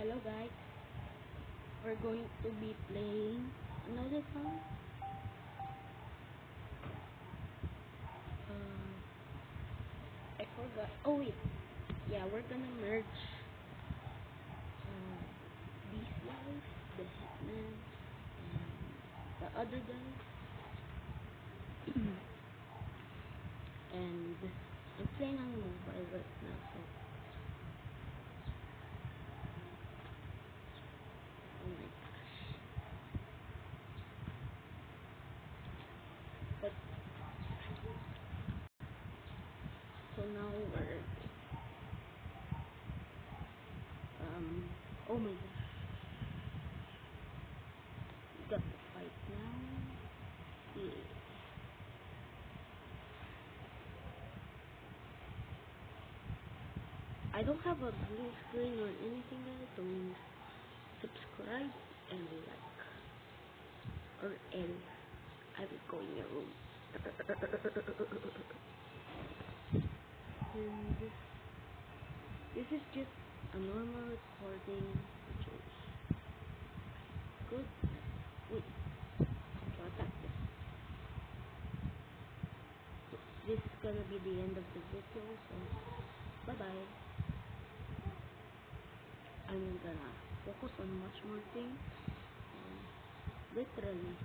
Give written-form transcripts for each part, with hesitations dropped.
Hello guys, we're going to be playing another song. I forgot. Oh wait, yeah, we're gonna merge these guys, the Hitman, and the other guys, and I'm playing on mobile right now, so oh my gosh. But so now we're oh my gosh, we got the fight now. Yeah. I don't have a blue screen or anything guys, so subscribe and like or else I will go in your room. And this is just a normal recording which is good. Wait, so attack this. This is gonna be the end of the video, so bye bye. I'm gonna focus on much more things. Literally,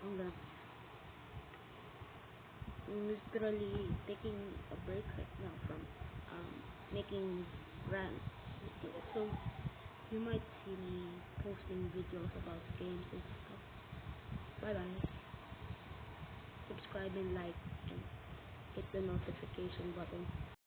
I'm literally taking a break right now from making rants videos. So you might see me posting videos about games and stuff. Bye bye. Subscribe and like and hit the notification button.